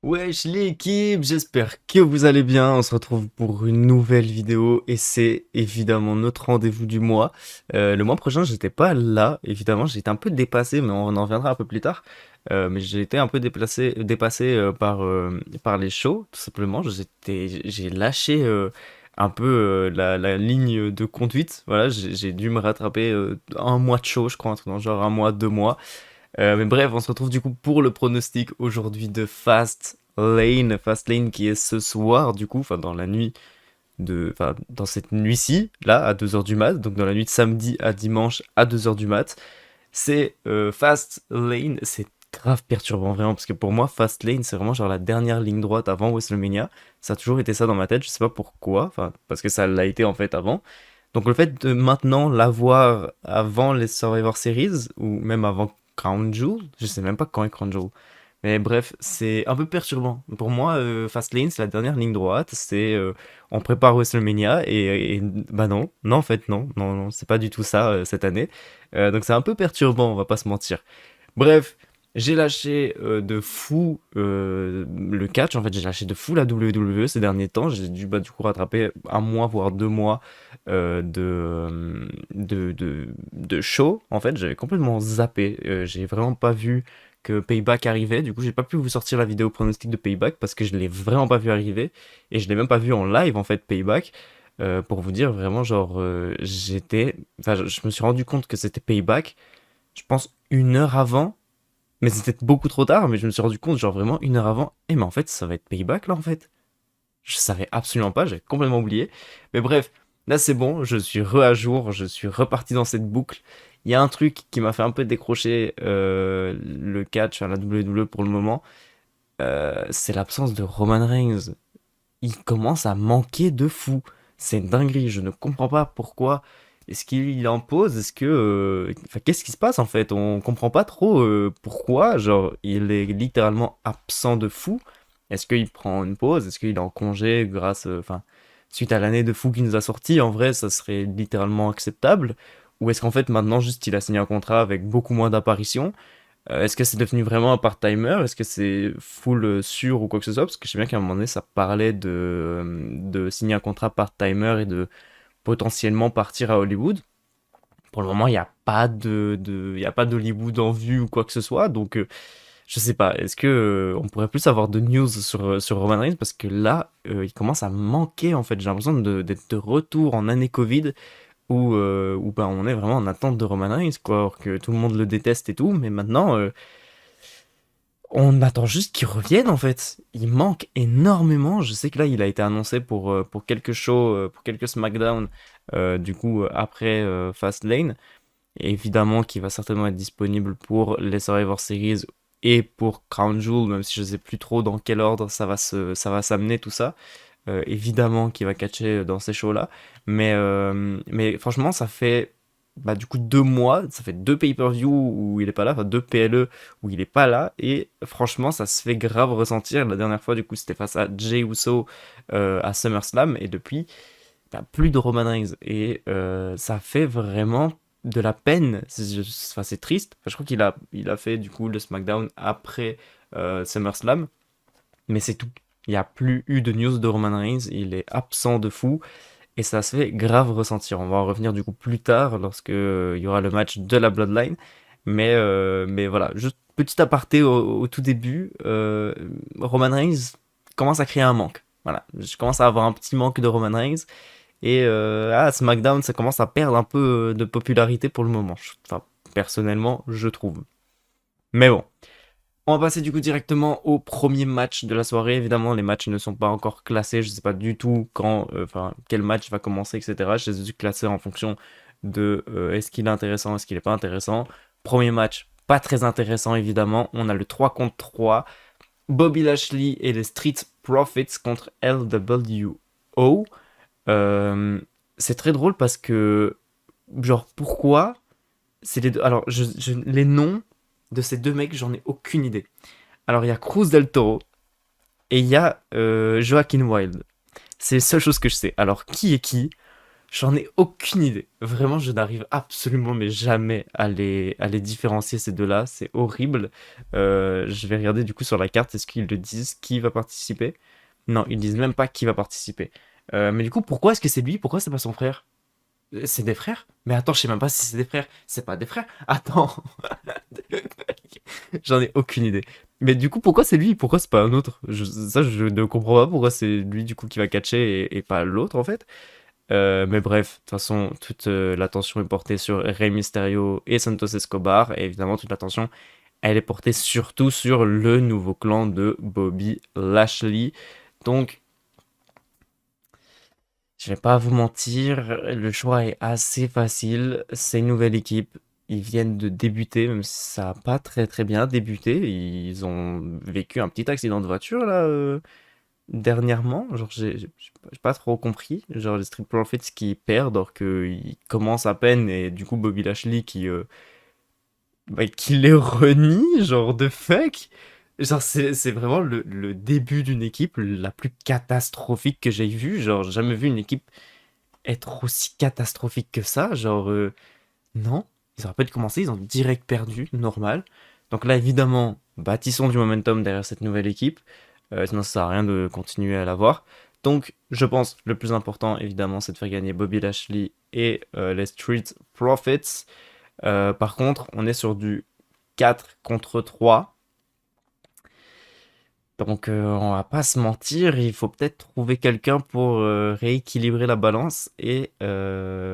Wesh l'équipe, j'espère que vous allez bien. On se retrouve pour une nouvelle vidéo et c'est évidemment notre rendez-vous du mois. Le mois prochain, j'étais pas là, évidemment, j'ai été un peu dépassé, mais on en reviendra un peu plus tard. Mais j'ai été un peu dépassé par les shows, tout simplement. J'ai lâché un peu la ligne de conduite. Voilà, j'ai dû me rattraper un mois de show, je crois, un truc dans le genre un mois, 2 mois. Mais bref, on se retrouve du coup pour le pronostic aujourd'hui de Fast Lane qui est ce soir du coup, enfin dans la nuit enfin dans cette nuit-ci, là à 2 heures du mat, donc dans la nuit de samedi à dimanche à 2 heures du mat. C'est Fast Lane, c'est grave perturbant vraiment parce que pour moi Fast Lane c'est vraiment genre la dernière ligne droite avant WrestleMania. Ça a toujours été ça dans ma tête, je sais pas pourquoi, enfin parce que ça l'a été en fait avant. Donc le fait de maintenant l'avoir avant les Survivor Series, ou même avant Crown Jewel, je sais même pas quand est Crown Jewel. Mais bref, c'est un peu perturbant. Pour moi, Fastlane, c'est la dernière ligne droite, on prépare WrestleMania, bah non, non en fait non, non, non, c'est pas du tout ça cette année. Donc c'est un peu perturbant, on va pas se mentir. Bref, j'ai lâché de fou le catch, en fait j'ai lâché de fou la WWE ces derniers temps, j'ai dû du coup rattraper un mois voire 2 mois de show, en fait j'avais complètement zappé. J'ai vraiment pas vu que Payback arrivait, du coup j'ai pas pu vous sortir la vidéo pronostic de Payback parce que je l'ai vraiment pas vu arriver, et je l'ai même pas vu en live en fait Payback. Pour vous dire vraiment genre enfin je me suis rendu compte que c'était Payback, je pense 1 heure avant, mais c'était beaucoup trop tard, mais je me suis rendu compte, genre vraiment 1 heure avant, et mais en fait, ça va être Payback là en fait. Je savais absolument pas, j'avais complètement oublié. Mais bref, là c'est bon, je suis à jour, je suis reparti dans cette boucle. Il y a un truc qui m'a fait un peu décrocher le catch à la WWE pour le moment, c'est l'absence de Roman Reigns. Il commence à manquer de fou. C'est une dinguerie, je ne comprends pas pourquoi. Est-ce qu'il en pose? Est-ce que. Enfin, qu'est-ce qui se passe en fait? On comprend pas trop pourquoi. Genre, il est littéralement absent de fou. Est-ce qu'il prend une pause? Est-ce qu'il est en congé grâce. Enfin, suite à l'année de fou qu'il nous a sorti, en vrai, ça serait littéralement acceptable. Ou est-ce qu'en fait, maintenant, juste il a signé un contrat avec beaucoup moins d'apparitions? Est-ce que c'est devenu vraiment un part-timer? Est-ce que c'est full sûr ou quoi que ce soit? Parce que je sais bien qu'à un moment donné, ça parlait de signer un contrat part-timer et de potentiellement partir à Hollywood. Pour le moment, il n'y a pas il y a pas d'Hollywood en vue ou quoi que ce soit. Donc, je sais pas. Est-ce que on pourrait plus avoir de news sur Roman Reigns? Parce que là, il commence à manquer en fait. J'ai l'impression d'être de retour en année Covid où bah, on est vraiment en attente de Roman Reigns, quoi. Alors que tout le monde le déteste et tout. Mais maintenant, on attend juste qu'il revienne en fait. Il manque énormément. Je sais que là, il a été annoncé pour quelques shows, pour quelques SmackDown, du coup, après Fastlane. Et évidemment, qu'il va certainement être disponible pour les Survivor Series et pour Crown Jewel, même si je sais plus trop dans quel ordre ça va s'amener tout ça. Évidemment qu'il va catcher dans ces shows-là. Mais franchement, ça fait bah, du coup 2 mois, ça fait 2 pay-per-view où il est pas là, enfin 2 PLE où il est pas là. Et franchement, ça se fait grave ressentir. La dernière fois, du coup, c'était face à Jey Uso à SummerSlam. Et depuis, bah, plus de Roman Reigns. Et ça fait vraiment de la peine. Enfin, c'est triste. Enfin, je crois il a fait du coup le SmackDown après SummerSlam. Mais c'est tout. Il n'y a plus eu de news de Roman Reigns, il est absent de fou, et ça se fait grave ressentir. On va en revenir du coup plus tard, lorsque il y aura le match de la Bloodline. Mais voilà, juste petit aparté au tout début, Roman Reigns commence à créer un manque. Voilà, je commence à avoir un petit manque de Roman Reigns, et SmackDown, ça commence à perdre un peu de popularité pour le moment. Enfin, personnellement, je trouve. Mais bon. On va passer du coup directement au premier match de la soirée. Évidemment, les matchs ne sont pas encore classés. Je ne sais pas du tout quand, enfin, quel match va commencer, etc. Je les ai classés en fonction de est-ce qu'il est intéressant, est-ce qu'il n'est pas intéressant. Premier match, pas très intéressant évidemment. On a le 3 contre 3. Bobby Lashley et les Street Profits contre LWO. Euh, c'est très drôle parce que, genre, pourquoi c'est les deux. Alors, les noms de ces deux mecs, j'en ai aucune idée. Alors, il y a Cruz del Toro et il y a Joaquin Wild. C'est les seules choses que je sais. Alors, qui est qui? J'en ai aucune idée. Vraiment, je n'arrive absolument mais jamais à les différencier ces deux-là. C'est horrible. Je vais regarder du coup sur la carte. Est-ce qu'ils le disent qui va participer? Non, ils disent même pas qui va participer. Mais du coup, pourquoi est-ce que c'est lui? Pourquoi c'est pas son frère? C'est des frères? Mais attends, je sais même pas si c'est des frères. C'est pas des frères? Attends, j'en ai aucune idée. Mais du coup, pourquoi c'est lui? Pourquoi c'est pas un autre? Ça, je ne comprends pas pourquoi c'est lui du coup qui va catcher et pas l'autre en fait. Mais bref, de toute façon, toute l'attention est portée sur Rey Mysterio et Santos Escobar. Et évidemment, toute l'attention, elle est portée surtout sur le nouveau clan de Bobby Lashley. Donc, je vais pas vous mentir, le choix est assez facile. C'est une nouvelle équipe. Ils viennent de débuter, même si ça a pas très très bien débuté. Ils ont vécu un petit accident de voiture là dernièrement. Genre j'ai pas trop compris. Genre les Street Profits qui perdent alors qu'ils commencent à peine et du coup Bobby Lashley qui les renie, genre de fuck. Genre c'est vraiment le début d'une équipe la plus catastrophique que j'ai vue. Genre j'ai jamais vu une équipe être aussi catastrophique que ça. Genre, non. Ils auraient pas dû commencer, ils ont direct perdu, normal. Donc là, évidemment, bâtissons du momentum derrière cette nouvelle équipe. Sinon, ça sert à rien de continuer à l'avoir. Donc, je pense le plus important, évidemment, c'est de faire gagner Bobby Lashley et les Street Profits. Par contre, on est sur du 4 contre 3. Donc, on va pas se mentir, il faut peut-être trouver quelqu'un pour rééquilibrer la balance. Et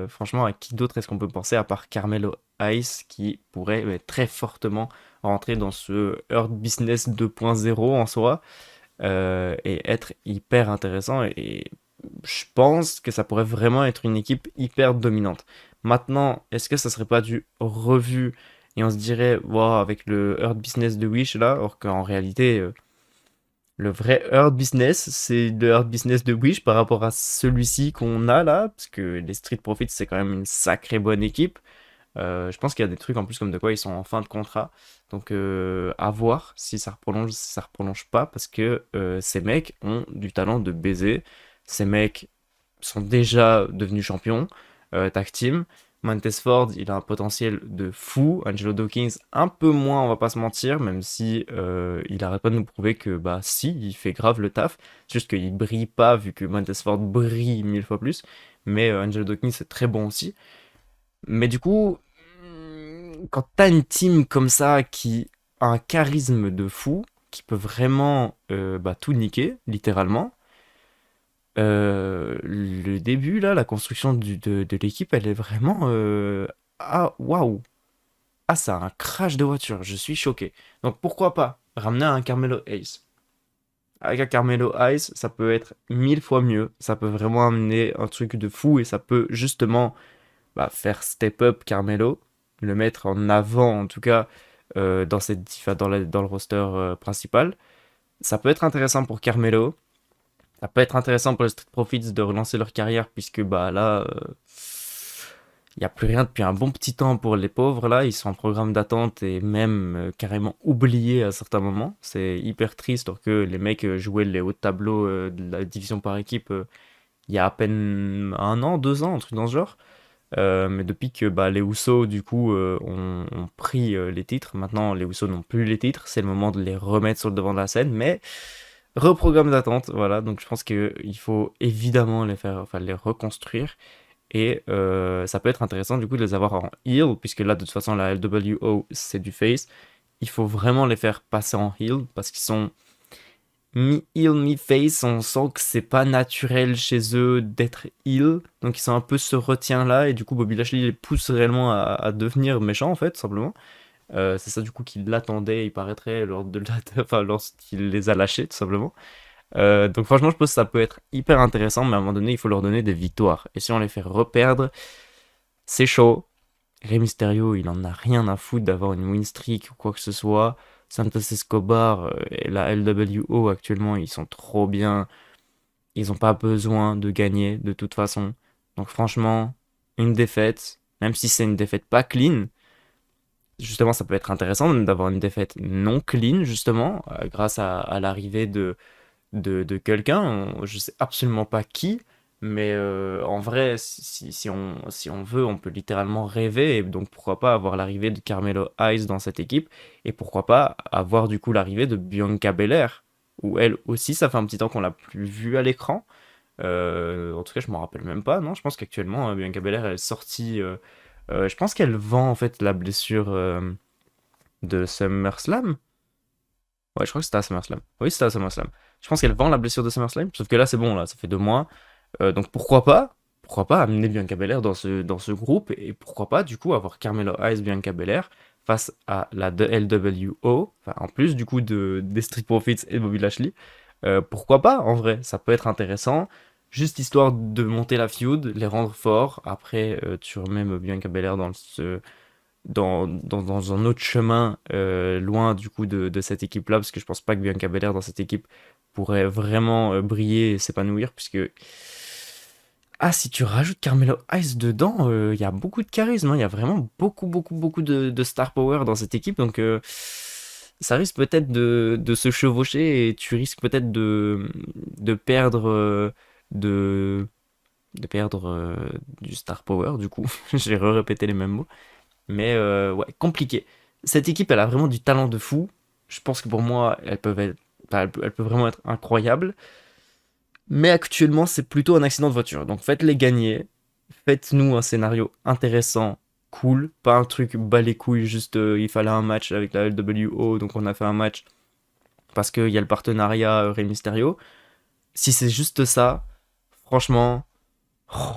franchement, à qui d'autre est-ce qu'on peut penser à part Carmelo Hayes qui pourrait très fortement rentrer dans ce Hurt Business 2.0 en soi et être hyper intéressant. Et je pense que ça pourrait vraiment être une équipe hyper dominante. Maintenant, est-ce que ça serait pas du revu et on se dirait, wow, avec le Hurt Business de Wish là, alors qu'en réalité. Le vrai Hurt Business, c'est le Hurt Business de Wish par rapport à celui-ci qu'on a là, parce que les Street Profits, c'est quand même une sacrée bonne équipe. Je pense qu'il y a des trucs en plus comme de quoi ils sont en fin de contrat. Donc à voir si ça reprolonge, si ça reprolonge pas, parce que ces mecs ont du talent de baiser. Ces mecs sont déjà devenus champions tag team. Montesford, il a un potentiel de fou. Angelo Dawkins, un peu moins, on va pas se mentir, même si il arrête pas de nous prouver que bah si, il fait grave le taf. C'est juste qu'il brille pas vu que Montesford brille 1000 fois plus. Mais Angelo Dawkins c'est très bon aussi. Mais du coup, quand t'as une team comme ça qui a un charisme de fou, qui peut vraiment tout niquer, littéralement, le début, là, la construction de l'équipe, elle est vraiment... Ah, waouh! Ah, c'est un crash de voiture, je suis choqué. Donc pourquoi pas ramener un Carmelo Hayes? Avec un Carmelo Hayes, ça peut être 1000 fois mieux. Ça peut vraiment amener un truc de fou et ça peut justement faire step up Carmelo, le mettre en avant en tout cas dans dans le roster principal. Ça peut être intéressant pour Carmelo. Ça peut être intéressant pour les Street Profits de relancer leur carrière puisque bah là il n'y a plus rien depuis un bon petit temps pour les pauvres là, ils sont en programme d'attente et même carrément oubliés à certains moments. C'est hyper triste alors que les mecs jouaient les hauts tableaux de la division par équipe il y a à peine un an, 2 ans, un truc dans ce genre. Mais depuis que les Usos du coup ont pris les titres, maintenant les Usos n'ont plus les titres, c'est le moment de les remettre sur le devant de la scène, mais reprogramme d'attente, voilà, donc je pense qu'il faut évidemment les faire, enfin les reconstruire, et ça peut être intéressant du coup de les avoir en heel, puisque là de toute façon la LWO c'est du face, il faut vraiment les faire passer en heel, parce qu'ils sont mi-heel, mi-face, on sent que c'est pas naturel chez eux d'être heel, donc ils sont un peu ce retien-là, et du coup Bobby Lashley les pousse réellement à devenir méchants en fait, tout simplement. C'est ça du coup qu'il l'attendait, il paraîtrait, enfin, lorsqu'il les a lâchés, tout simplement. Donc franchement, je pense que ça peut être hyper intéressant, mais à un moment donné, il faut leur donner des victoires. Et si on les fait reperdre, c'est chaud. Rey Mysterio, il en a rien à foutre d'avoir une win streak ou quoi que ce soit. Santos Escobar et la LWO actuellement, ils sont trop bien. Ils n'ont pas besoin de gagner de toute façon. Donc franchement, une défaite, même si c'est une défaite pas clean, justement, ça peut être intéressant d'avoir une défaite non clean, justement, grâce à l'arrivée de quelqu'un, je sais absolument pas qui, Mais en vrai, si on veut, on peut littéralement rêver. Et donc pourquoi pas avoir l'arrivée de Carmelo Hayes dans cette équipe. Et pourquoi pas avoir du coup l'arrivée de Bianca Belair. Où elle aussi, ça fait un petit temps qu'on l'a plus vue à l'écran. En tout cas, je m'en rappelle même pas, non? Je pense qu'actuellement, Bianca Belair elle est sortie. Je pense qu'elle vend en fait la blessure de SummerSlam. Ouais, je crois que c'était à SummerSlam. Oui, c'était à SummerSlam. Je pense qu'elle vend la blessure de SummerSlam. Sauf que là, c'est bon, là, ça fait 2 mois. Donc pourquoi pas? Pourquoi pas amener Bianca Belair dans ce groupe? Et pourquoi pas, du coup, avoir Carmelo Hayes, Bianca Belair face à la LWO, enfin, en plus du coup des Street Profits et de Bobby Lashley. Pourquoi pas, en vrai? Ça peut être intéressant. Juste histoire de monter la feud, les rendre forts. Après, tu remets Bianca Belair dans un autre chemin, loin du coup de cette équipe-là, parce que je pense pas que Bianca Belair dans cette équipe pourrait vraiment briller et s'épanouir, puisque ah, si tu rajoutes Carmelo Hayes dedans, il y a beaucoup de charisme, hein. Il y a vraiment beaucoup de star power dans cette équipe. Donc, ça risque peut-être de se chevaucher et tu risques peut-être de perdre, de, de perdre du star power, du coup. J'ai répété les mêmes mots. Mais ouais, compliqué. Cette équipe, elle a vraiment du talent de fou. Je pense que pour moi, enfin, elle peut vraiment être incroyable. Mais actuellement, c'est plutôt un accident de voiture. Donc faites-les gagner. Faites-nous un scénario intéressant, cool. Pas un truc bas les couilles, juste il fallait un match avec la LWO, donc on a fait un match parce qu'il y a le partenariat Rey Mysterio. Si c'est juste ça, franchement, oh,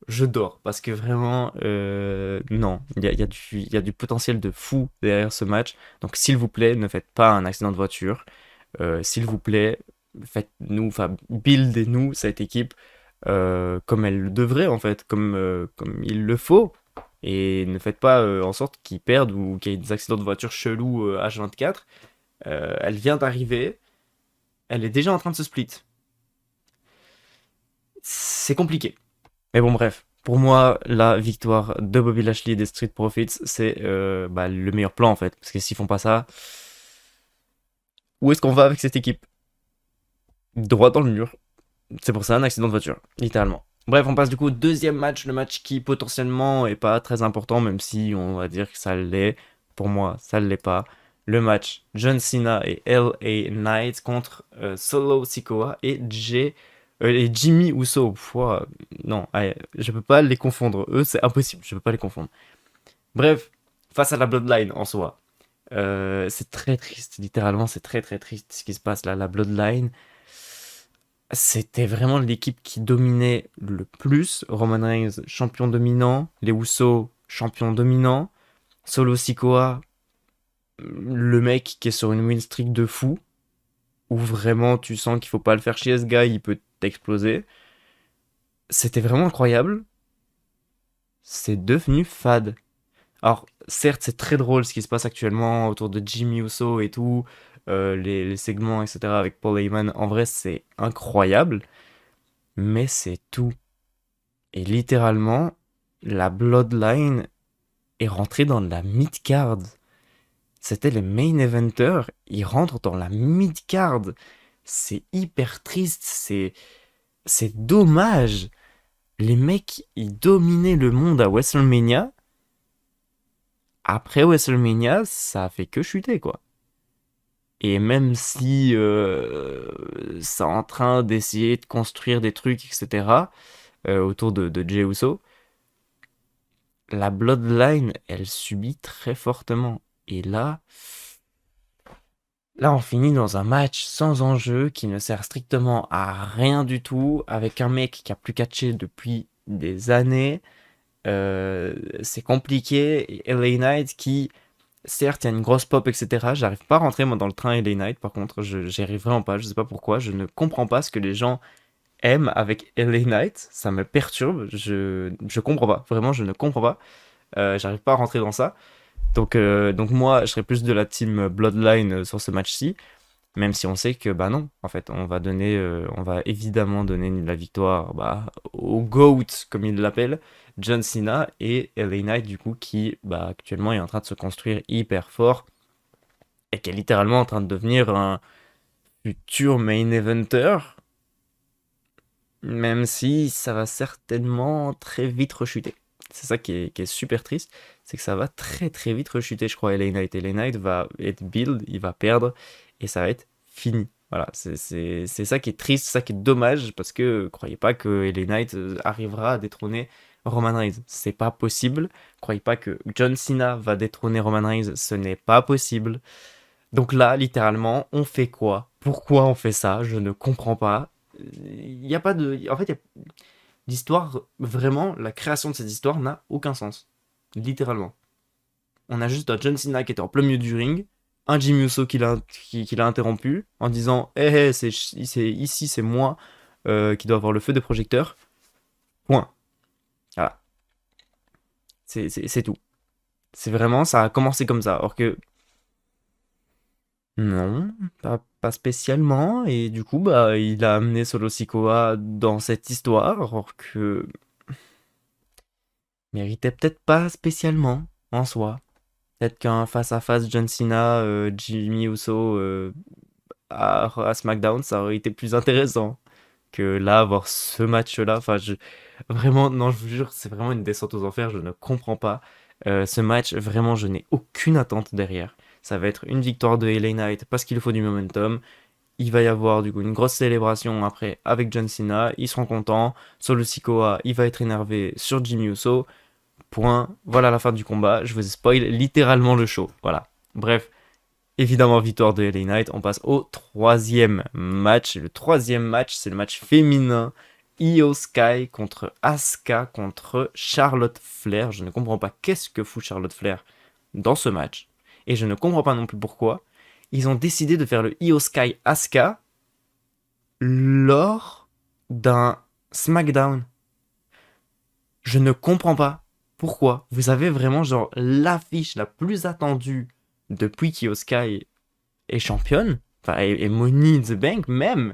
je dors. Parce que vraiment, non, il y a du potentiel de fou derrière ce match. Donc s'il vous plaît, ne faites pas un accident de voiture. S'il vous plaît, faites-nous, enfin, buildez-nous cette équipe comme elle le devrait en fait, comme il le faut. Et ne faites pas en sorte qu'ils perdent ou qu'il y ait des accidents de voiture chelous H24. Elle vient d'arriver, elle est déjà en train de se split. C'est compliqué. Mais bon, bref. Pour moi, la victoire de Bobby Lashley et des Street Profits, c'est bah, le meilleur plan en fait. Parce que s'ils font pas ça, où est-ce qu'on va avec cette équipe? Droit dans le mur. C'est pour ça un accident de voiture, littéralement. Bref, on passe du coup au deuxième match, le match qui potentiellement est pas très important, même si on va dire que ça l'est. Pour moi, ça ne l'est pas. Le match John Cena et LA Knight contre Solo Sikoa et Jimmy Uso. Non, allez, je peux pas les confondre. Eux, c'est impossible, je peux pas les confondre. Bref, face à la Bloodline en soi. C'est très triste, littéralement, c'est très triste ce qui se passe là. La Bloodline, c'était vraiment l'équipe qui dominait le plus. Roman Reigns, champion dominant. Les Usos, champion dominant. Solo Sikoa, le mec qui est sur une win streak de fou. Où vraiment tu sens qu'il faut pas le faire chier ce gars, il peut t'exploser. C'était vraiment incroyable. C'est devenu fade. Alors, certes, c'est très drôle ce qui se passe actuellement autour de Jimmy Uso et tout. Les segments, etc. avec Paul Heyman. En vrai, c'est incroyable. Mais c'est tout. Et littéralement, la Bloodline est rentrée dans la mid-card. C'était les main eventers, ils rentrent dans la mid-card. C'est hyper triste, c'est dommage. Les mecs, ils dominaient le monde à WrestleMania. Après WrestleMania, ça a fait que chuter, quoi. Et même si c'est en train d'essayer de construire des trucs, etc., autour de Jey Uso, la Bloodline, elle subit très fortement. Et là, on finit dans un match sans enjeu qui ne sert strictement à rien du tout, avec un mec qui a plus catché depuis des années. C'est compliqué. Et LA Knight qui, certes, il y a une grosse pop, etc. J'arrive pas à rentrer moi dans le train LA Knight, par contre, j'y arrive vraiment pas. Je sais pas pourquoi. Je ne comprends pas ce que les gens aiment avec LA Knight. Ça me perturbe. Je comprends pas. Vraiment, je ne comprends pas. J'arrive pas à rentrer dans ça. Donc moi, je serais plus de la team Bloodline sur ce match-ci, même si on sait que bah non, en fait, on va évidemment donner la victoire bah, au GOAT, comme il l'appelle, John Cena et LA Knight, du coup, qui bah, actuellement est en train de se construire hyper fort et qui est littéralement en train de devenir un futur main eventer. Même si ça va certainement très vite rechuter. C'est ça qui est super triste, c'est que ça va très très vite rechuter, je crois, LA Knight. LA Knight va être build, il va perdre, et ça va être fini. Voilà, c'est ça qui est triste, ça qui est dommage, parce que croyez pas que LA Knight arrivera à détrôner Roman Reigns. C'est pas possible. Croyez pas que John Cena va détrôner Roman Reigns, ce n'est pas possible. Donc là, littéralement, on fait quoi? Pourquoi on fait ça? Je ne comprends pas. Il n'y a pas de... En fait, l'histoire, vraiment, la création de cette histoire n'a aucun sens. Littéralement. On a juste un John Cena qui était en plein milieu du ring, un Jimmy Uso qui l'a interrompu en disant hé, hey, ici, c'est moi qui dois avoir le feu des projecteurs. Point. Voilà. C'est tout. C'est vraiment, ça a commencé comme ça. Alors que non, pas spécialement. Et du coup, bah, il a amené Solo Sikoa dans cette histoire, alors que méritait peut-être pas spécialement en soi. Peut-être qu'un face-à-face John Cena, Jimmy Uso à SmackDown, ça aurait été plus intéressant que là, avoir ce match-là. Enfin, vraiment, non, je vous jure, c'est vraiment une descente aux enfers. Je ne comprends pas. Ce match, vraiment, je n'ai aucune attente derrière. Ça va être une victoire de LA Knight parce qu'il faut du momentum. Il va y avoir du coup une grosse célébration après avec John Cena. Ils seront contents. Solo Sikoa, il va être énervé sur Jimmy Uso. Point. Voilà la fin du combat. Je vous spoil littéralement le show. Voilà. Bref, évidemment, victoire de LA Knight. On passe au troisième match. Le troisième match, c'est le match féminin. Io Sky contre Asuka contre Charlotte Flair. Je ne comprends pas qu'est-ce que fout Charlotte Flair dans ce match. Et je ne comprends pas non plus pourquoi. Ils ont décidé de faire le Io Sky Asuka lors d'un SmackDown. Je ne comprends pas pourquoi. Vous avez vraiment genre l'affiche la plus attendue depuis qu'Io Sky est championne, enfin, et Money in the Bank même.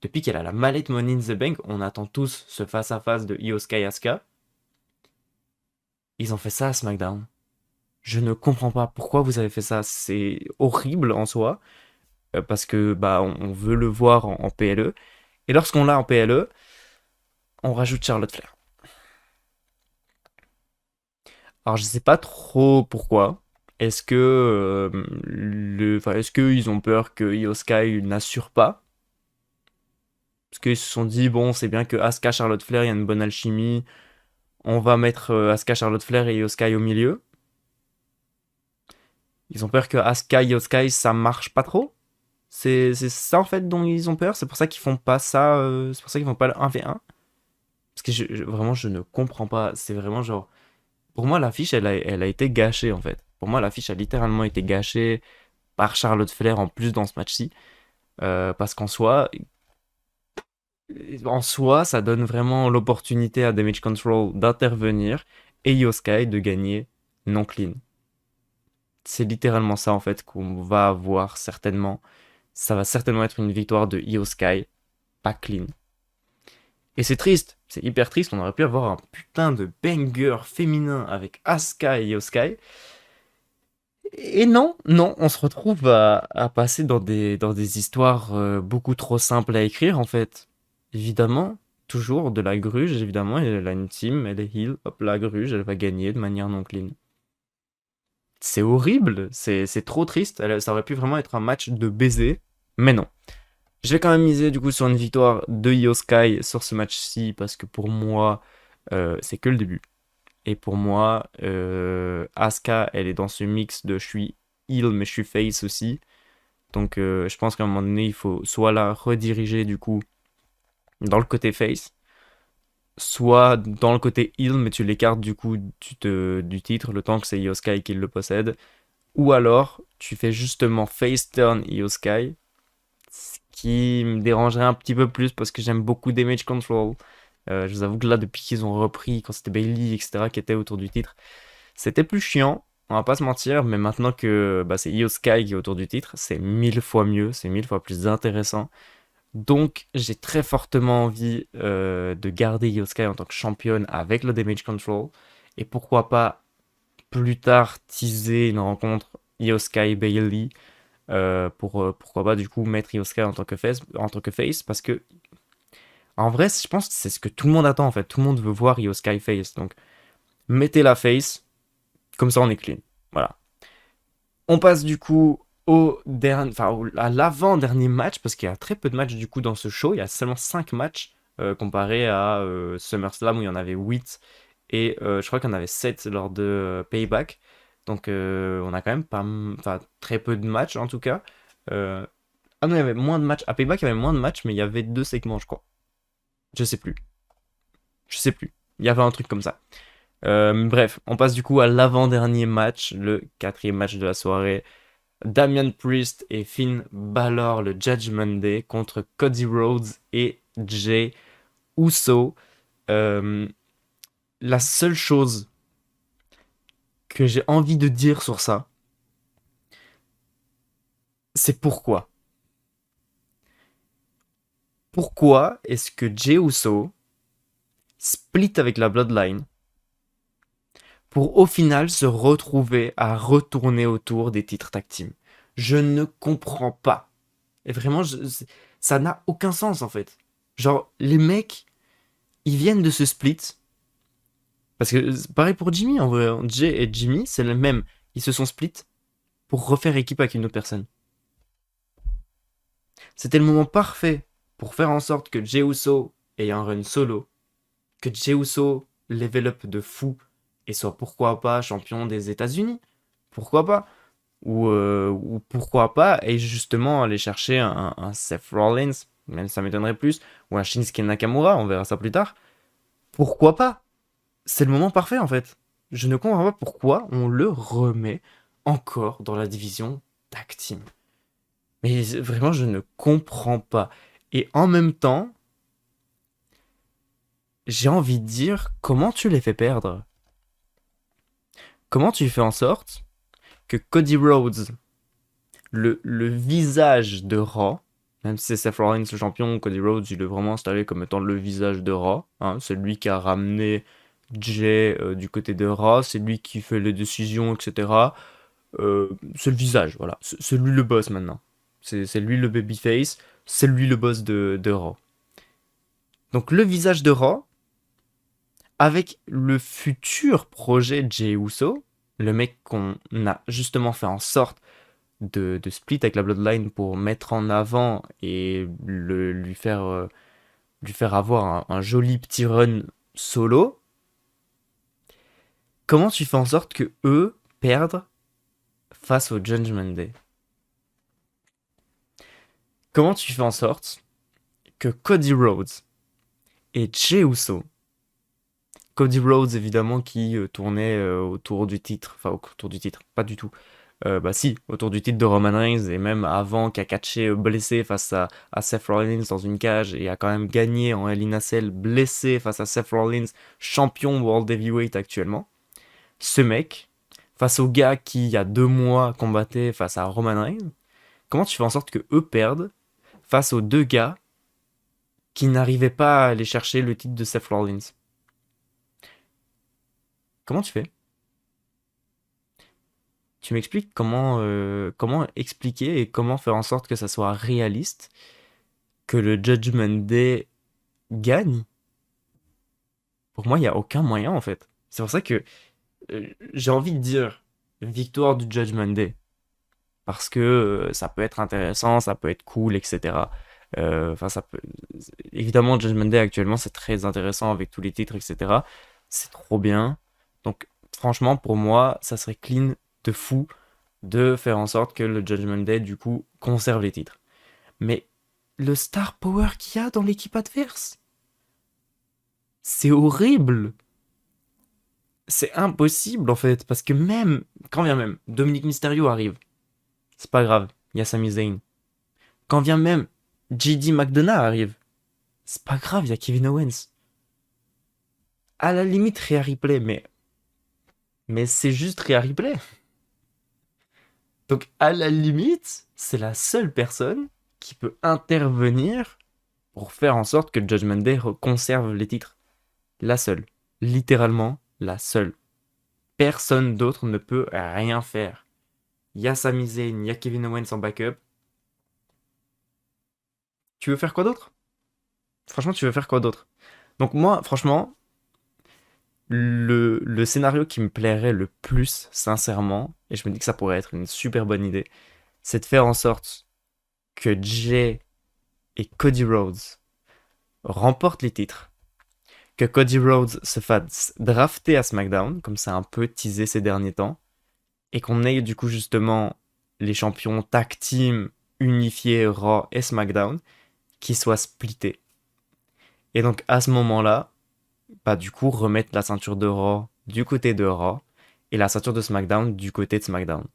Depuis qu'elle a la mallette Money in the Bank, on attend tous ce face-à-face de Io Sky Asuka. Ils ont fait ça à SmackDown. Je ne comprends pas pourquoi vous avez fait ça. C'est horrible en soi, parce que bah on veut le voir en PLE. Et lorsqu'on l'a en PLE, on rajoute Charlotte Flair. Alors je sais pas trop pourquoi. Est-ce que est-ce qu'ils ont peur que Io Sky n'assure pas? Parce qu'ils se sont dit bon, c'est bien que Asuka Charlotte Flair, il y a une bonne alchimie. On va mettre Asuka Charlotte Flair et Io Sky au milieu. Ils ont peur que Asuka Io Sky ça marche pas trop. C'est ça en fait dont ils ont peur. C'est pour ça qu'ils font pas ça. C'est pour ça qu'ils font pas le 1v1. Parce que vraiment je ne comprends pas. C'est vraiment genre pour moi, l'affiche, elle a été gâchée, en fait. Pour moi, l'affiche a littéralement été gâchée par Charlotte Flair en plus dans ce match-ci. Parce qu'en soi, ça donne vraiment l'opportunité à Damage Control d'intervenir et Io Sky de gagner non clean. C'est littéralement ça, en fait, qu'on va avoir certainement. Ça va certainement être une victoire de Io Sky, pas clean. Et c'est triste, c'est hyper triste. On aurait pu avoir un putain de banger féminin avec Asuka et Io Sky. Et non, non, on se retrouve à passer dans des histoires beaucoup trop simples à écrire, en fait. Évidemment, toujours de la gruge, évidemment, elle a une team, elle est heal, hop, la gruge, elle va gagner de manière non clean. C'est horrible, c'est trop triste, ça aurait pu vraiment être un match de baiser, mais non. Je vais quand même miser du coup sur une victoire de Io Sky sur ce match-ci, parce que pour moi, c'est que le début. Et pour moi, Asuka, elle est dans ce mix de je suis heal mais je suis face aussi. Donc je pense qu'à un moment donné, il faut soit la rediriger du coup dans le côté face, soit dans le côté heal mais tu l'écartes du coup du titre le temps que c'est Io Sky qui le possède. Ou alors tu fais justement face turn Io Sky, ce qui me dérangerait un petit peu plus parce que j'aime beaucoup Damage Control. Je vous avoue que là, depuis qu'ils ont repris, quand c'était Bailey, etc., qui était autour du titre, c'était plus chiant, on va pas se mentir, mais maintenant que bah, c'est Io Sky qui est autour du titre, c'est 1000 fois mieux, c'est 1000 fois plus intéressant. Donc j'ai très fortement envie de garder Io Sky en tant que championne avec le Damage Control. Et pourquoi pas plus tard teaser une rencontre Io Sky Bailey pourquoi pas du coup mettre Io Sky en tant que face parce que En vrai, je pense que c'est ce que tout le monde attend en fait. Tout le monde veut voir Io Sky face. Donc, mettez la face, comme ça on est clean. Voilà. On passe du coup à l'avant-dernier match, parce qu'il y a très peu de matchs du coup dans ce show. Il y a seulement 5 matchs comparé à SummerSlam où il y en avait 8. Et je crois qu'il y en avait 7 lors de Payback. Donc on a quand même pas, enfin, très peu de matchs en tout cas. Euh, Ah non, il y avait moins de matchs. À Payback, il y avait moins de matchs, mais il y avait 2 segments, je crois. Je sais plus. Je sais plus. Il y avait un truc comme ça. Bref, on passe du coup à l'avant-dernier match, le quatrième match de la soirée. Damian Priest et Finn Balor, le Judgment Day, contre Cody Rhodes et Jey Uso. Euh, la seule chose que j'ai envie de dire sur ça, c'est pourquoi. Pourquoi est-ce que Jey Uso split avec la Bloodline pour au final se retrouver à retourner autour des titres tag team? Je ne comprends pas. Et vraiment, ça n'a aucun sens en fait. Genre, les mecs, ils viennent de se split. Parce que pareil pour Jimmy en vrai. Jay et Jimmy, c'est le même. Ils se sont split pour refaire équipe avec une autre personne. C'était le moment parfait pour faire en sorte que Jey Uso ait un run solo. Que Jey Uso level up de fou et soit pourquoi pas champion des États-Unis. Pourquoi pas? Ou pourquoi pas et justement aller chercher un Seth Rollins, même ça m'étonnerait plus, ou un Shinsuke Nakamura, on verra ça plus tard. Pourquoi pas? C'est le moment parfait en fait. Je ne comprends pas pourquoi on le remet encore dans la division tag team. Mais vraiment, je ne comprends pas. Et en même temps, j'ai envie de dire, comment tu les fais perdre? Comment tu fais en sorte que Cody Rhodes, le visage de Raw, même si c'est Seth Rollins le champion, Cody Rhodes, il est vraiment installé comme étant le visage de Raw. Hein. C'est lui qui a ramené Jay du côté de Raw, c'est lui qui fait les décisions, etc. C'est le visage, voilà. C'est lui le boss maintenant. C'est lui le babyface, c'est lui le boss de Raw. Donc le visage de Raw, avec le futur projet Jey Uso, le mec qu'on a justement fait en sorte de split avec la Bloodline pour mettre en avant et lui faire avoir un joli petit run solo, comment tu fais en sorte que eux perdent face au Judgment Day? Comment tu fais en sorte que Cody Rhodes et Jey Uso, Cody Rhodes évidemment qui tournait autour du titre, enfin autour du titre, pas du tout, bah si, autour du titre de Roman Reigns et même avant qu'a catché blessé face à Seth Rollins dans une cage et a quand même gagné en Hell in a Cell blessé face à Seth Rollins, champion World Heavyweight actuellement. Ce mec, face au gars qui il y a 2 mois combattait face à Roman Reigns, comment tu fais en sorte que eux perdent face aux 2 gars qui n'arrivaient pas à aller chercher le titre de Seth Rollins? Comment tu fais? Tu m'expliques comment expliquer et comment faire en sorte que ça soit réaliste, que le Judgment Day gagne? Pour moi, il n'y a aucun moyen en fait. C'est pour ça que j'ai envie de dire victoire du Judgment Day. Parce que ça peut être intéressant, ça peut être cool, etc. Enfin, ça peut. Évidemment, Judgment Day actuellement, c'est très intéressant avec tous les titres, etc. C'est trop bien. Donc, franchement, pour moi, ça serait clean de fou de faire en sorte que le Judgment Day, du coup, conserve les titres. Mais le star power qu'il y a dans l'équipe adverse, c'est horrible. C'est impossible en fait, parce que même, quand vient même, Dominic Mysterio arrive, c'est pas grave, il y a Sami Zayn. Quand vient même, JD McDonough arrive, c'est pas grave, il y a Kevin Owens. À la limite, Rhea Ripley, mais c'est juste Rhea Ripley. Donc à la limite, c'est la seule personne qui peut intervenir pour faire en sorte que Judgment Day conserve les titres. La seule. Littéralement, la seule. Personne d'autre ne peut rien faire. Il y a Sami Zayn, il y a Kevin Owens en backup. Tu veux faire quoi d'autre? Franchement, tu veux faire quoi d'autre? Donc moi, franchement, le scénario qui me plairait le plus, sincèrement, et je me dis que ça pourrait être une super bonne idée, c'est de faire en sorte que Jay et Cody Rhodes remportent les titres, que Cody Rhodes se fasse drafter à SmackDown, comme ça un peu teasé ces derniers temps, et qu'on ait du coup justement les champions tag team unifiés Raw et SmackDown qui soient splittés. Et donc à ce moment-là, bah du coup remettre la ceinture de Raw du côté de Raw et la ceinture de SmackDown du côté de SmackDown.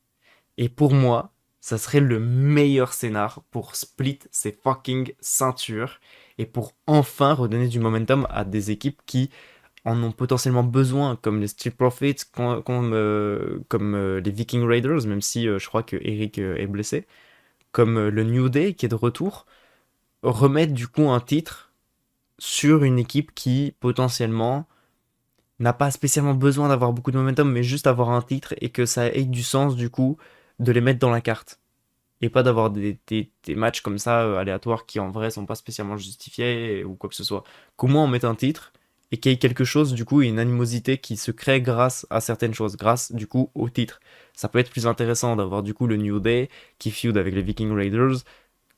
Et pour moi, ça serait le meilleur scénar pour split ces fucking ceintures et pour enfin redonner du momentum à des équipes qui en ont potentiellement besoin, comme les Street Profits, comme les Viking Raiders, même si je crois que Eric est blessé, comme le New Day qui est de retour, remettre du coup un titre sur une équipe qui potentiellement n'a pas spécialement besoin d'avoir beaucoup de momentum, mais juste avoir un titre et que ça ait du sens du coup de les mettre dans la carte. Et pas d'avoir des matchs comme ça aléatoires qui en vrai sont pas spécialement justifiés ou quoi que ce soit. Qu'au moins on mette un titre et qu'il y ait quelque chose du coup, une animosité qui se crée grâce à certaines choses, grâce du coup au titre. Ça peut être plus intéressant d'avoir du coup le New Day qui feud avec les Viking Raiders,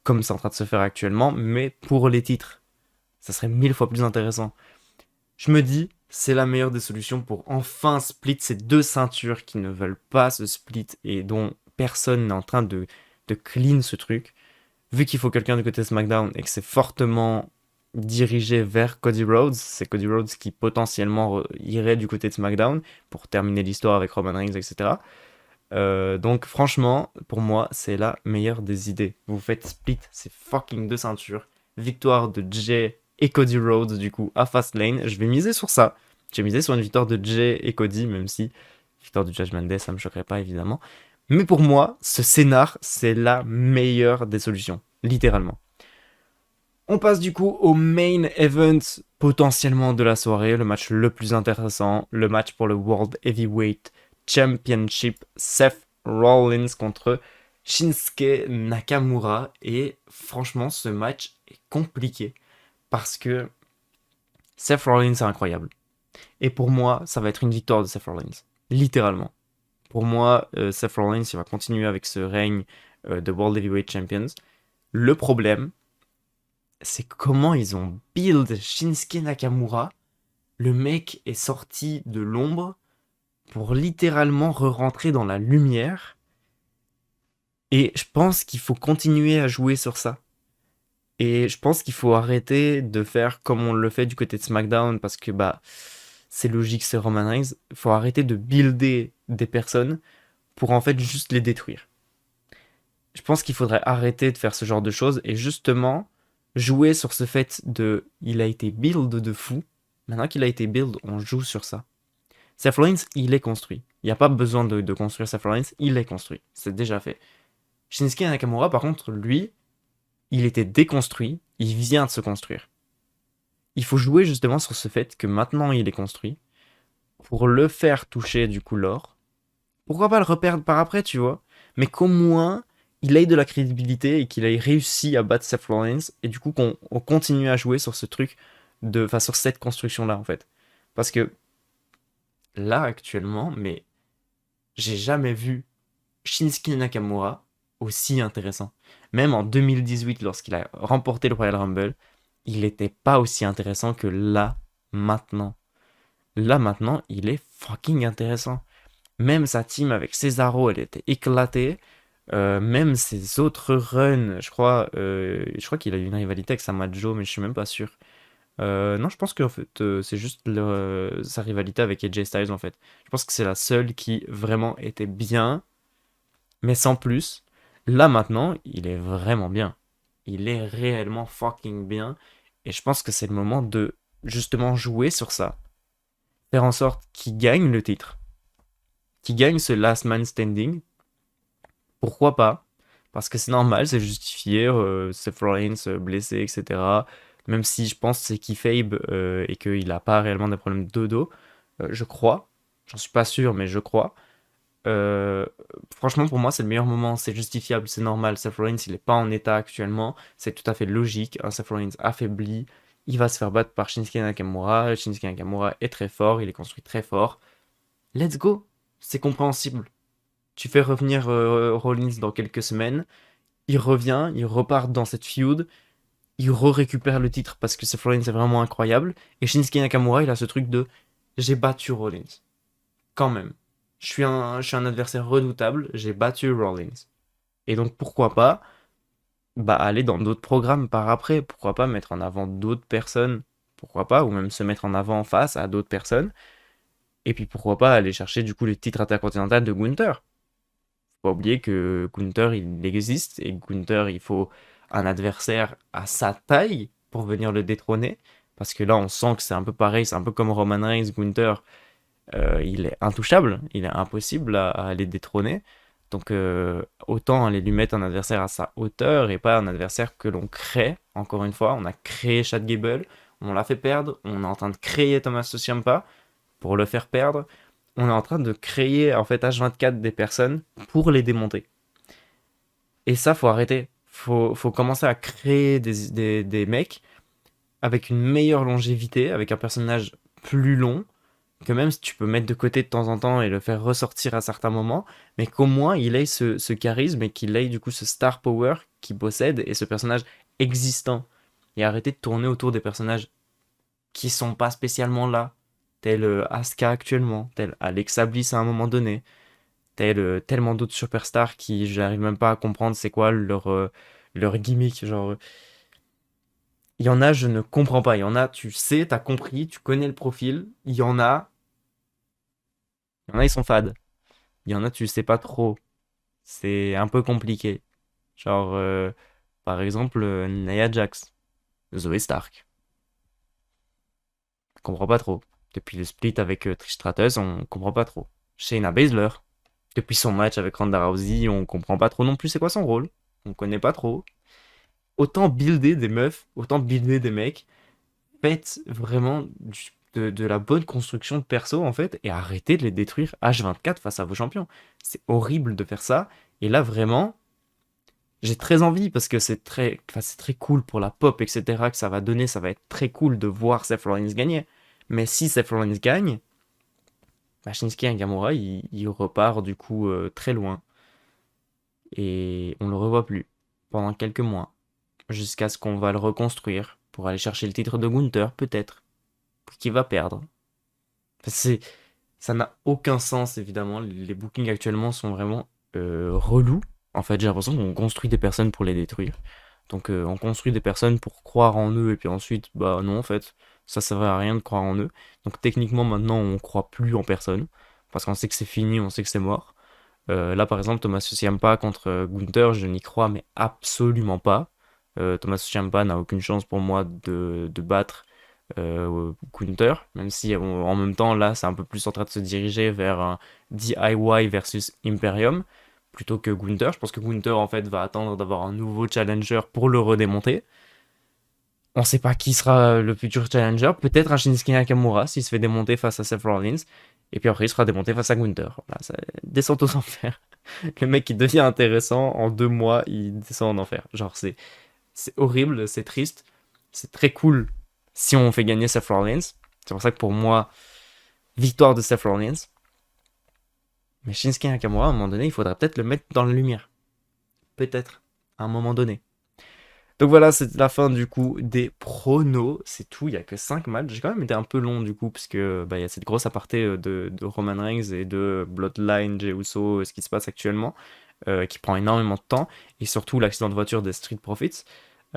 comme c'est en train de se faire actuellement, mais pour les titres. Ça serait 1000 fois plus intéressant. Je me dis, c'est la meilleure des solutions pour enfin split ces deux ceintures qui ne veulent pas se split et dont personne n'est en train de clean ce truc. Vu qu'il faut quelqu'un du côté SmackDown et que c'est fortement dirigé vers Cody Rhodes, c'est Cody Rhodes qui potentiellement irait du côté de SmackDown pour terminer l'histoire avec Roman Reigns, etc. Donc franchement, pour moi, c'est la meilleure des idées. Vous faites split ces fucking deux ceintures. Victoire de Jay et Cody Rhodes, du coup, à Fastlane. Je vais miser sur ça. J'ai misé sur une victoire de Jay et Cody, même si victoire du Judgment Day, ça me choquerait pas, évidemment. Mais pour moi, ce scénar, c'est la meilleure des solutions. Littéralement. On passe du coup au main event potentiellement de la soirée, le match le plus intéressant, le match pour le World Heavyweight Championship, Seth Rollins contre Shinsuke Nakamura. Et franchement, ce match est compliqué parce que Seth Rollins est incroyable. Et pour moi, ça va être une victoire de Seth Rollins. Littéralement. Pour moi, Seth Rollins, il va continuer avec ce règne de World Heavyweight Champions. Le problème, c'est comment ils ont build Shinsuke Nakamura. Le mec est sorti de l'ombre pour littéralement re-rentrer dans la lumière. Et je pense qu'il faut continuer à jouer sur ça. Et je pense qu'il faut arrêter de faire comme on le fait du côté de SmackDown parce que bah c'est logique, c'est Roman Reigns. Il faut arrêter de builder des personnes pour en fait juste les détruire. Je pense qu'il faudrait arrêter de faire ce genre de choses et justement jouer sur ce fait de il a été build de fou. Maintenant qu'il a été build, on joue sur ça. Seth Rollins, il est construit. Il n'y a pas besoin de construire Seth Rollins, il est construit. C'est déjà fait. Shinsuke Nakamura, par contre, lui, il était déconstruit, il vient de se construire. Il faut jouer justement sur ce fait que maintenant il est construit pour le faire toucher du coup l'or. Pourquoi pas le reperdre par après, tu vois? Mais qu'au moins il ait de la crédibilité et qu'il ait réussi à battre Seth Rollins et du coup qu'on on continue à jouer sur ce truc enfin sur cette construction là en fait. Parce que là actuellement, mais j'ai jamais vu Shinsuke Nakamura aussi intéressant. Même en 2018 lorsqu'il a remporté le Royal Rumble, il n'était pas aussi intéressant que là maintenant. Là maintenant, il est fucking intéressant. Même sa team avec Cesaro, elle était éclatée. Même ses autres runs, je crois qu'il a eu une rivalité avec Samoa Joe, mais je suis même pas sûr. Non, je pense qu'en fait, c'est juste sa rivalité avec AJ Styles, en fait. Je pense que c'est la seule qui vraiment était bien, mais sans plus. Là, maintenant, il est vraiment bien. Il est réellement fucking bien. Et je pense que c'est le moment de justement jouer sur ça. Faire en sorte qu'il gagne le titre. Qu'il gagne ce last man standing. Pourquoi pas? Parce que c'est normal, c'est justifié. Seth Rollins blessé, etc. Même si je pense que c'est kayfabe et qu'il n'a pas réellement des problèmes de dos. Je crois. J'en suis pas sûr, mais je crois. Euh, Franchement, pour moi, c'est le meilleur moment. C'est justifiable, c'est normal. Seth Rollins, il n'est pas en état actuellement. C'est tout à fait logique. Un Seth Rollins affaibli Il va se faire battre par Shinsuke Nakamura. Shinsuke Nakamura est très fort, il est construit très fort. Let's go! C'est compréhensible. Tu fais revenir Rollins dans quelques semaines. Il revient, il repart dans cette feud. Il récupère le titre parce que Seth Rollins est vraiment incroyable. Et Shinsuke Nakamura, il a ce truc de j'ai battu Rollins. Quand même. Je suis un adversaire redoutable, j'ai battu Rollins. Et donc pourquoi pas aller dans d'autres programmes par après. Pourquoi pas mettre en avant d'autres personnes. Pourquoi pas, ou même se mettre en avant face à d'autres personnes. Et puis pourquoi pas aller chercher du coup les titres intercontinental de Gunther. Faut pas oublier que Gunther il existe et Gunther il faut un adversaire à sa taille pour venir le détrôner. Parce que là on sent que c'est un peu pareil, c'est un peu comme Roman Reigns, Gunther, il est intouchable, il est impossible à aller détrôner. Donc autant aller lui mettre un adversaire à sa hauteur et pas un adversaire que l'on crée. Encore une fois, on a créé Chad Gable, on l'a fait perdre, on est en train de créer Tommaso Ciampa pour le faire perdre. On est en train de créer en fait H24 des personnes pour les démonter. Et ça, faut arrêter. Faut commencer à créer des mecs avec une meilleure longévité, avec un personnage plus long, que même si tu peux mettre de côté de temps en temps et le faire ressortir à certains moments, mais qu'au moins il ait ce charisme et qu'il ait du coup ce star power qu'il possède et ce personnage existant. Et arrêter de tourner autour des personnages qui sont pas spécialement là, tel Asuka actuellement, tel Alexa Bliss à un moment donné, tel tellement d'autres superstars qui j'arrive même pas à comprendre c'est quoi leur gimmick, genre il y en a je ne comprends pas, il y en a tu sais, t'as compris, tu connais le profil, il y en a ils sont fades, il y en a tu sais pas trop, c'est un peu compliqué, genre par exemple Nia Jax, Zoe Stark, je comprends pas trop, depuis le split avec Trish Stratus on comprend pas trop, Shayna Baszler, depuis son match avec Ronda Rousey, on comprend pas trop non plus c'est quoi son rôle. On connaît pas trop. Autant builder des meufs, autant builder des mecs. Faites vraiment de la bonne construction de perso en fait et arrêtez de les détruire H24 face à vos champions. C'est horrible de faire ça. Et là vraiment, j'ai très envie parce que c'est très cool pour la pop, etc. que ça va donner. Ça va être très cool de voir Seth Rollins gagner. Mais si Seth Rollins gagne, Shinsuke Nakamura il repart du coup très loin. Et on le revoit plus pendant quelques mois, jusqu'à ce qu'on va le reconstruire pour aller chercher le titre de Gunther, peut-être, qui va perdre. C'est, ça n'a aucun sens, évidemment. Les bookings actuellement sont vraiment relous. En fait, j'ai l'impression qu'on construit des personnes pour les détruire. Donc, on construit des personnes pour croire en eux, et puis ensuite, bah non, en fait, ça servait à rien de croire en eux. Donc, techniquement, maintenant, on croit plus en personne, parce qu'on sait que c'est fini, on sait que c'est mort. Là, par exemple, Thomas Ciampa contre Gunther, je n'y crois mais absolument pas. Thomas Ciampa n'a aucune chance pour moi de battre Gunther, même si en même temps, là, c'est un peu plus en train de se diriger vers un DIY versus Imperium, plutôt que Gunther. Je pense que Gunther, en fait, va attendre d'avoir un nouveau challenger pour le redémonter. On sait pas qui sera le futur challenger. Peut-être un Shinsuke Nakamura s'il se fait démonter face à Seth Rollins. Et puis après, il sera démonté face à Gunther. Voilà, ça descend aux enfers. Le mec qui devient intéressant, en 2 mois, il descend en enfer. Genre, c'est horrible, c'est triste. C'est très cool si on fait gagner Seth Rollins. C'est pour ça que pour moi, victoire de Seth Rollins. Mais Shinsuke Nakamura, à un moment donné, il faudrait peut-être le mettre dans la lumière. Peut-être, à un moment donné. Donc voilà, c'est la fin du coup des pronos. C'est tout, il n'y a que 5 matchs. J'ai quand même été un peu long du coup, parce que il y a cette grosse aparté de Roman Reigns et de Bloodline, Jey Uso, ce qui se passe actuellement, qui prend énormément de temps. Et surtout l'accident de voiture des Street Profits.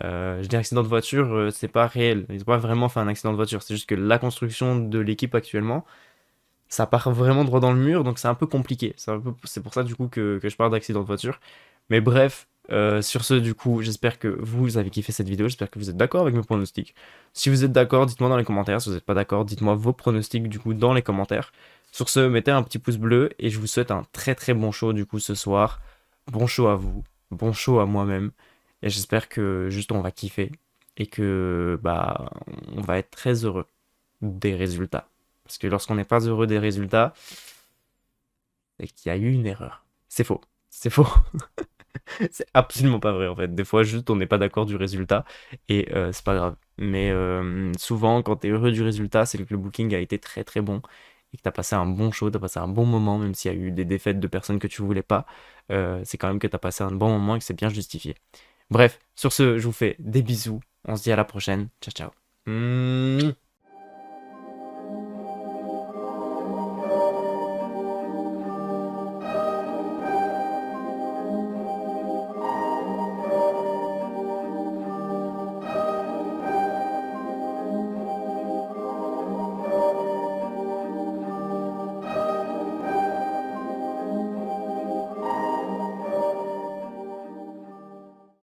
Je dis accident de voiture, c'est pas réel. Ils n'ont pas vraiment fait un accident de voiture. C'est juste que la construction de l'équipe actuellement, ça part vraiment droit dans le mur, donc c'est un peu compliqué. C'est pour ça du coup que je parle d'accident de voiture. Mais bref, sur ce du coup, j'espère que vous avez kiffé cette vidéo, j'espère que vous êtes d'accord avec mes pronostics. Si vous êtes d'accord, dites-moi dans les commentaires. Si vous n'êtes pas d'accord, dites-moi vos pronostics du coup dans les commentaires. Sur ce, mettez un petit pouce bleu et je vous souhaite un très très bon show du coup ce soir. Bon show à vous, bon show à moi-même. Et j'espère que juste on va kiffer et que on va être très heureux des résultats. Parce que lorsqu'on n'est pas heureux des résultats, c'est qu'il y a eu une erreur. C'est faux. C'est faux. C'est absolument pas vrai en fait. Des fois, juste on n'est pas d'accord du résultat et c'est pas grave. Mais souvent, quand t'es heureux du résultat, c'est que le booking a été très très bon et que t'as passé un bon show, t'as passé un bon moment, même s'il y a eu des défaites de personnes que tu voulais pas. C'est quand même que t'as passé un bon moment et que c'est bien justifié. Bref, sur ce, je vous fais des bisous. On se dit à la prochaine. Ciao, ciao.